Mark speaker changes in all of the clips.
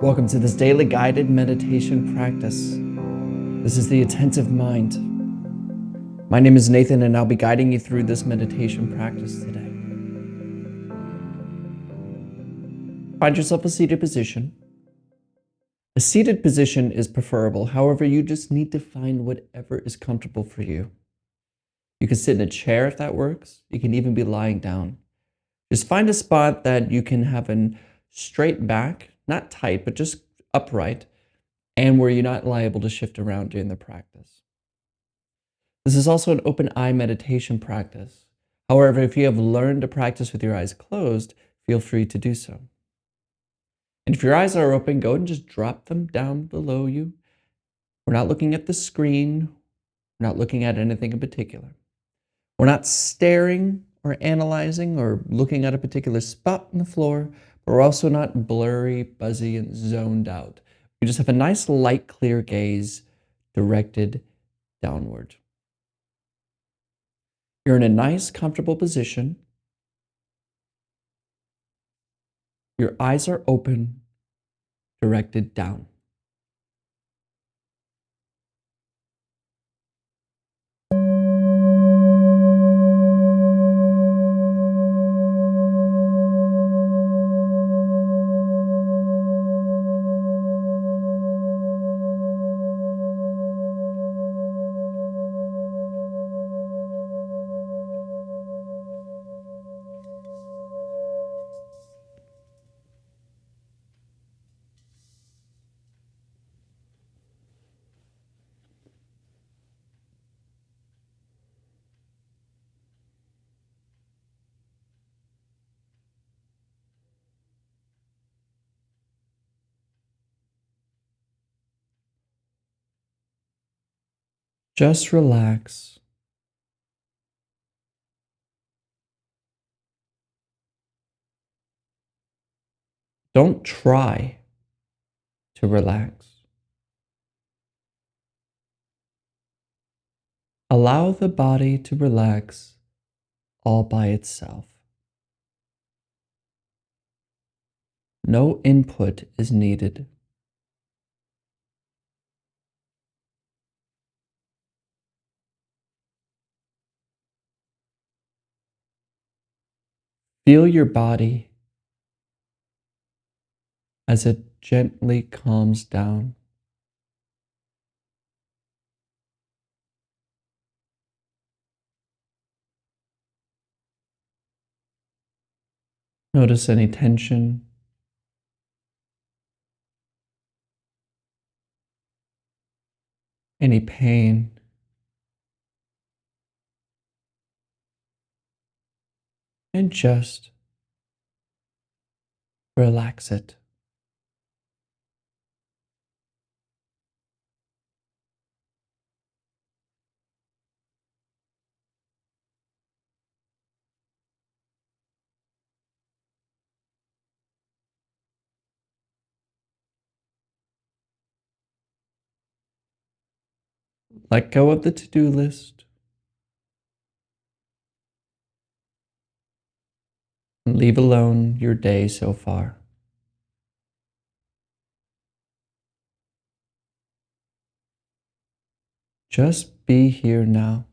Speaker 1: Welcome to this daily guided meditation practice. This is the Attentive Mind. My name is Nathan, and I'll be guiding you through this meditation practice today. Find yourself a seated position. A seated position is preferable. However, you just need to find whatever is comfortable for you. You can sit in a chair if that works. You can even be lying down. Just find a spot that you can have a straight back, not tight, but just upright, and where you're not liable to shift around during the practice. This is also an open eye meditation practice. However, if you have learned to practice with your eyes closed, feel free to do so. And if your eyes are open, go ahead and just drop them down below you. We're not looking at the screen. We're not looking at anything in particular. We're not staring or analyzing or looking at a particular spot on the floor, but we're also not blurry, buzzy, and zoned out. We just have a nice, light, clear gaze directed downward. You're in a nice, comfortable position. Your eyes are open, directed down. Just relax. Don't try to relax. Allow the body to relax all by itself. No input is needed. Feel your body as it gently calms down. Notice any tension, any pain, and just relax it. Let go of the to-do list and leave alone your day so far. Just be here now.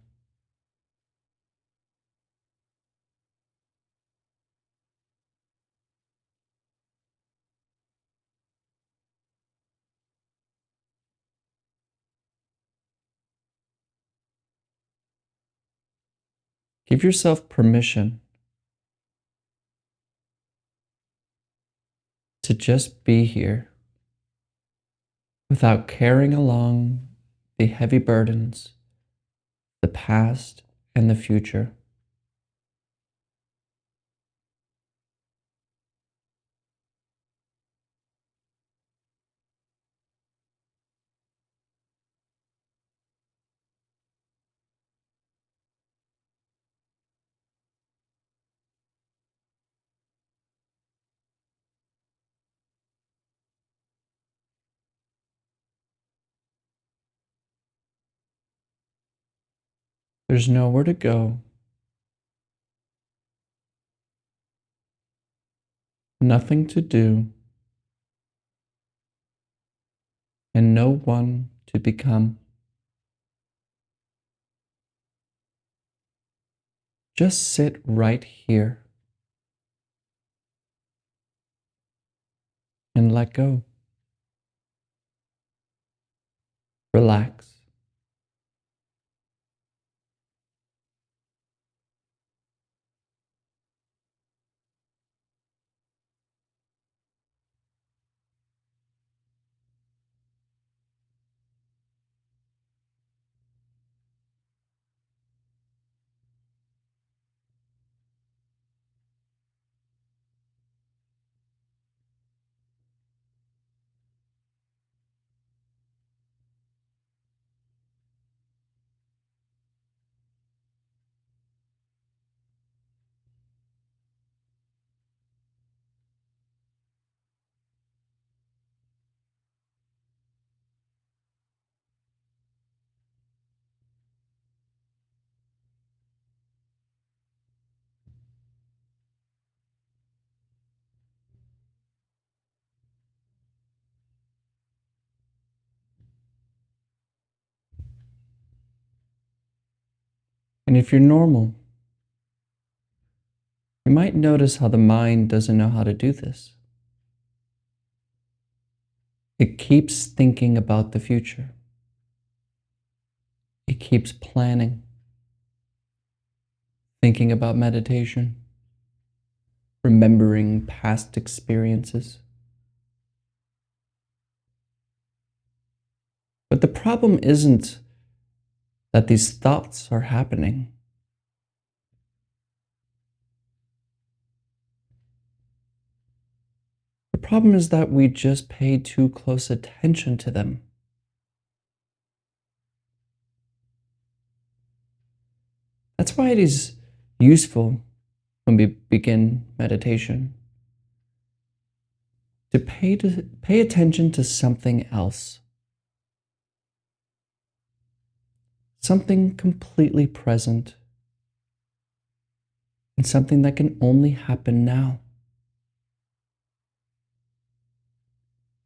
Speaker 1: Give yourself permission to just be here without carrying along the heavy burdens, the past and the future. There's nowhere to go, nothing to do, and no one to become. Just sit right here and let go. Relax. And if you're normal, you might notice how the mind doesn't know how to do this. It keeps thinking about the future. It keeps planning, thinking about meditation, remembering past experiences. But the problem isn't that these thoughts are happening. The problem is that we just pay too close attention to them. That's why it is useful when we begin meditation to pay attention to something else, something completely present, and something that can only happen now.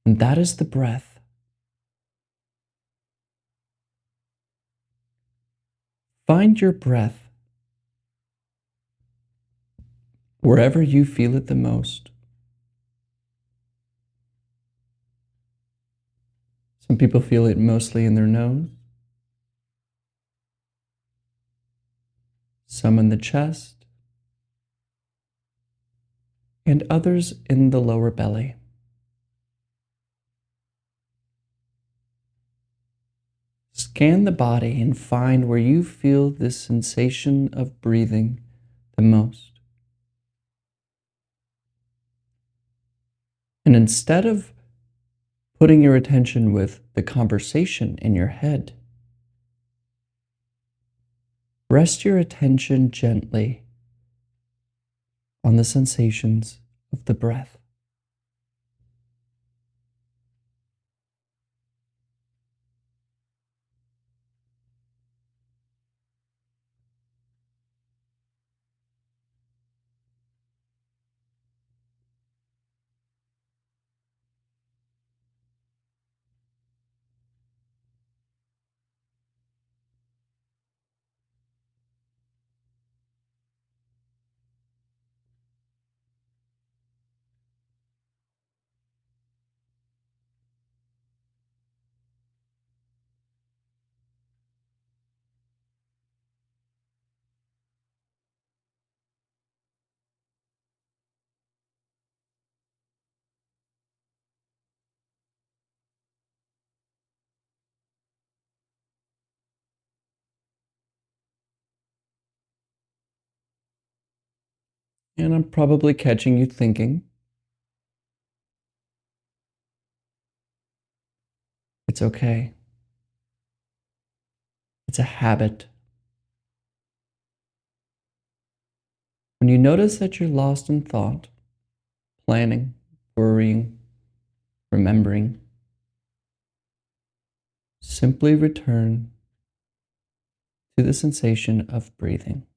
Speaker 1: And that is the breath. Find your breath wherever you feel it the most. Some people feel it mostly in their nose, some in the chest, and others in the lower belly. Scan the body and find where you feel this sensation of breathing the most. And instead of putting your attention with the conversation in your head, rest your attention gently on the sensations of the breath. And I'm probably catching you thinking, it's okay. It's a habit. When you notice that you're lost in thought, planning, worrying, remembering, simply return to the sensation of breathing.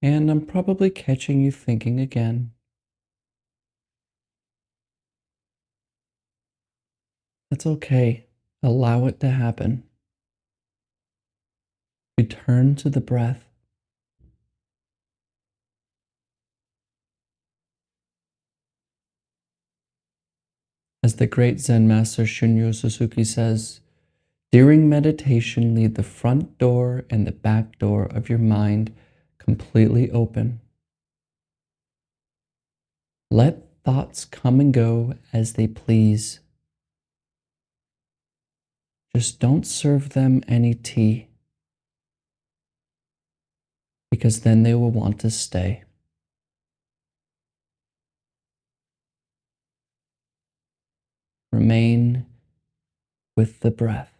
Speaker 1: And I'm probably catching you thinking again. That's okay. Allow it to happen. Return to the breath. As the great Zen master Shunryu Suzuki says, during meditation, leave the front door and the back door of your mind completely open. Let thoughts come and go as they please. Just don't serve them any tea, because then they will want to stay. Remain with the breath.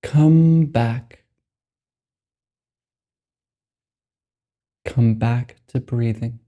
Speaker 1: Come back. Come back to breathing.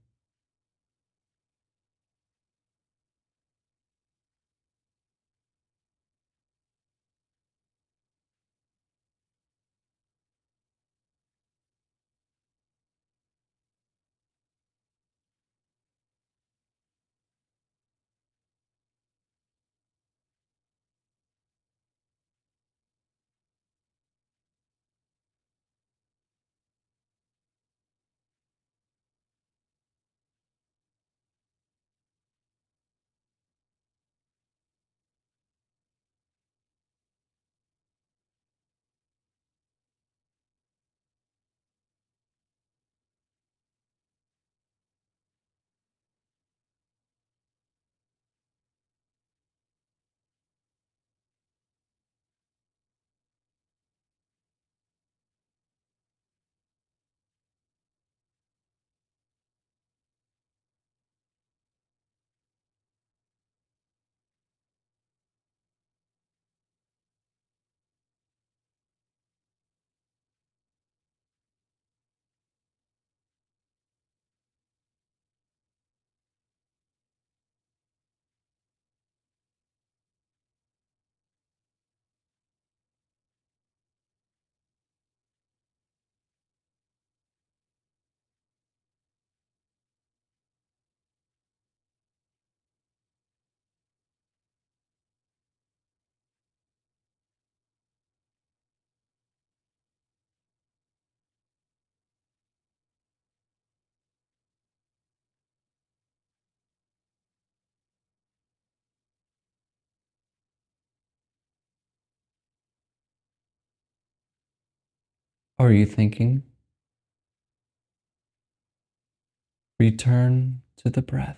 Speaker 1: Are you thinking? Return to the breath.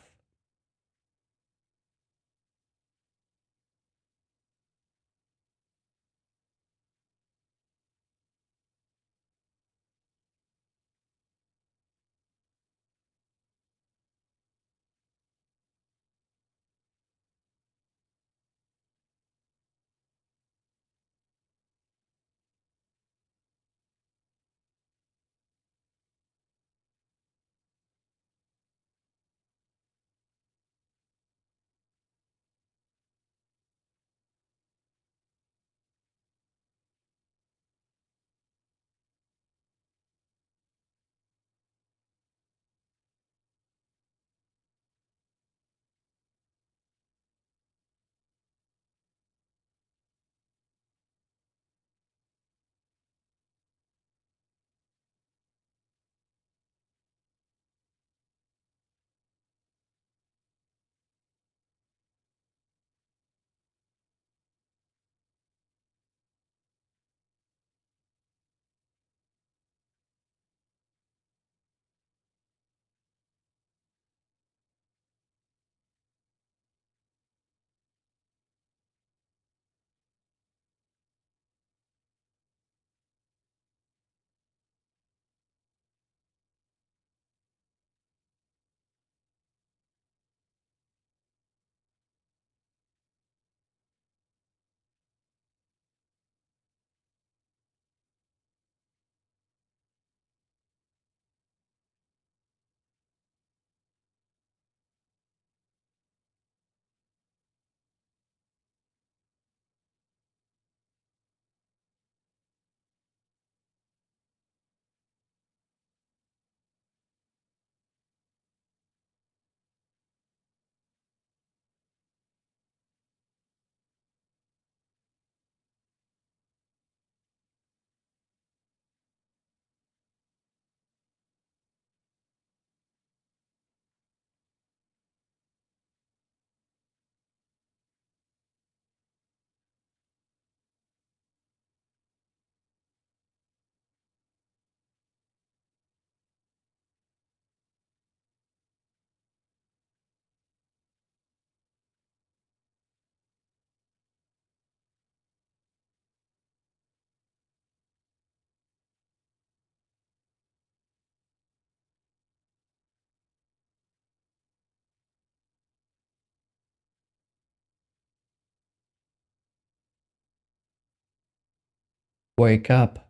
Speaker 1: Wake up.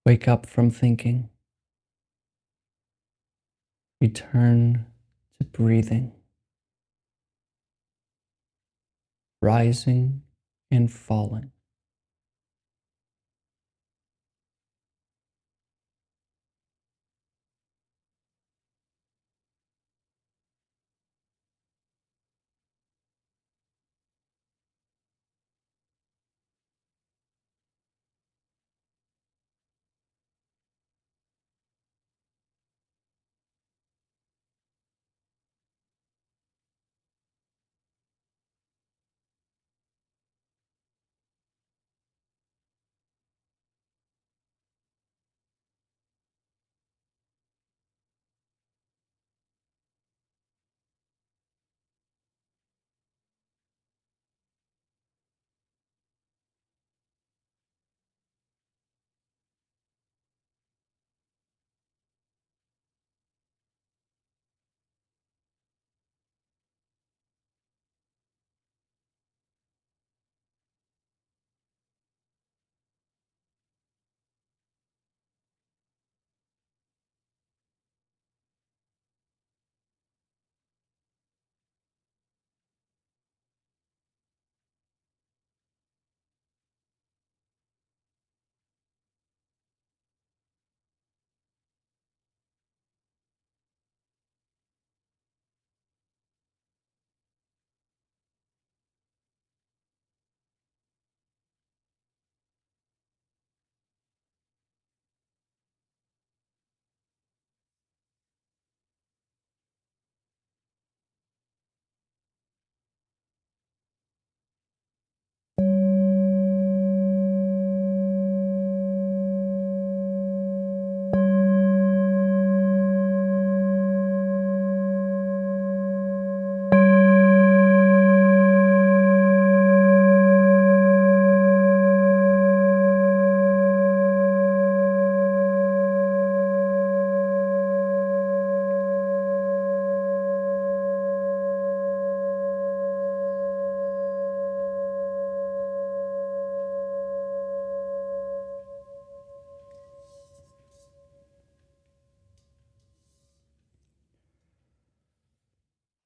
Speaker 1: Wake up from thinking. Return to breathing, rising and falling.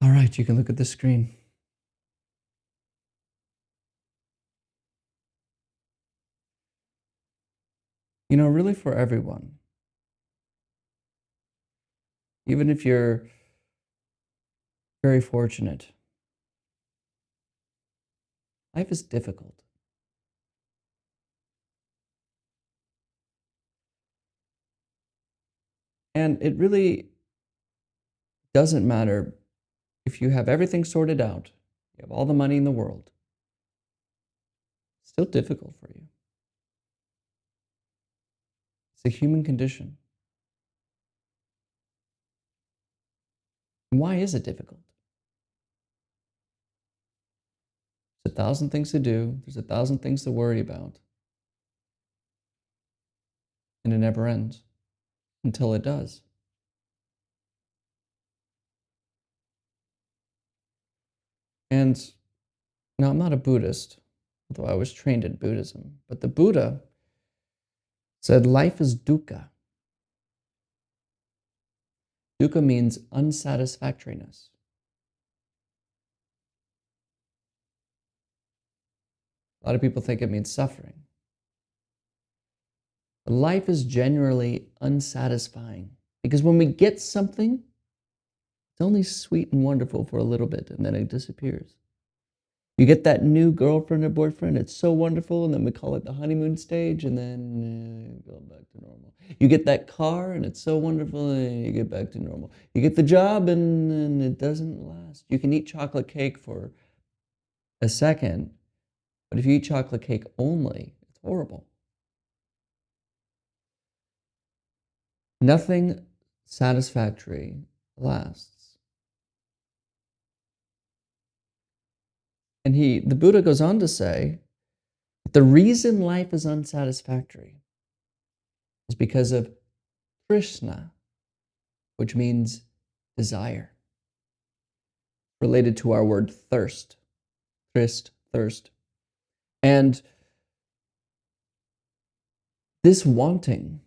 Speaker 1: All right, you can look at the screen. Really for everyone, even if you're very fortunate, life is difficult. And it really doesn't matter if you have everything sorted out, you have all the money in the world, it's still difficult for you. It's a human condition. And why is it difficult? There's 1,000 things to do, there's 1,000 things to worry about, and it never ends until it does. And now, I'm not a Buddhist, although I was trained in Buddhism, but the Buddha said life is dukkha. Dukkha means unsatisfactoriness. A lot of people think it means suffering. But life is generally unsatisfying because when we get something, it's only sweet and wonderful for a little bit and then it disappears. You get that new girlfriend or boyfriend, it's so wonderful, and then we call it the honeymoon stage, and then go back to normal. You get that car, and it's so wonderful, and you get back to normal. You get the job, and then it doesn't last. You can eat chocolate cake for a second, but if you eat chocolate cake only, it's horrible. Nothing satisfactory lasts. And the Buddha goes on to say, the reason life is unsatisfactory is because of Krishna, which means desire, related to our word thirst, thirst. And this wanting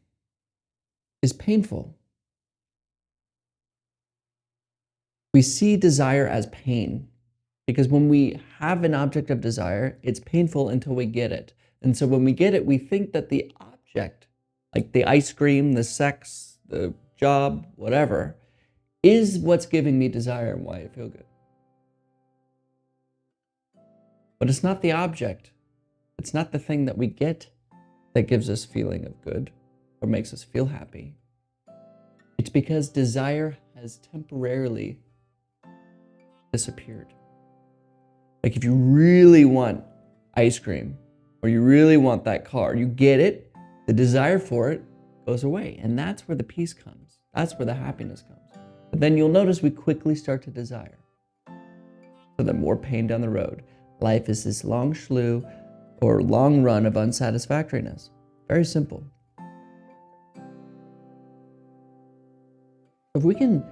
Speaker 1: is painful. We see desire as pain because when we have an object of desire, it's painful until we get it. And so when we get it, we think that the object, like the ice cream, the sex, the job, whatever, is what's giving me desire and why I feel good. But it's not the object. It's not the thing that we get that gives us feeling of good or makes us feel happy. It's because desire has temporarily disappeared. Like if you really want ice cream or you really want that car, you get it, the desire for it goes away. And that's where the peace comes. That's where the happiness comes. But then you'll notice we quickly start to desire. So that more pain down the road. Life is this long slew or long run of unsatisfactoriness. Very simple. If we can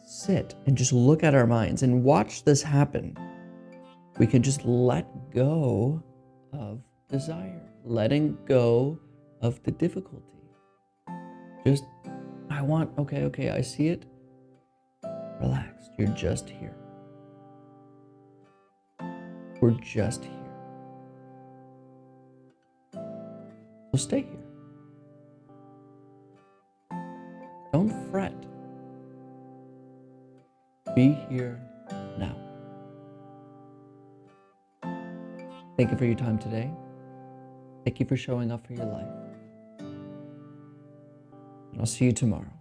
Speaker 1: sit and just look at our minds and watch this happen, we can just let go of desire, letting go of the difficulty. Just, okay, I see it. Relax, you're just here. We're just here. So stay here. Don't fret. Be here now. Thank you for your time today. Thank you for showing up for your life. And I'll see you tomorrow.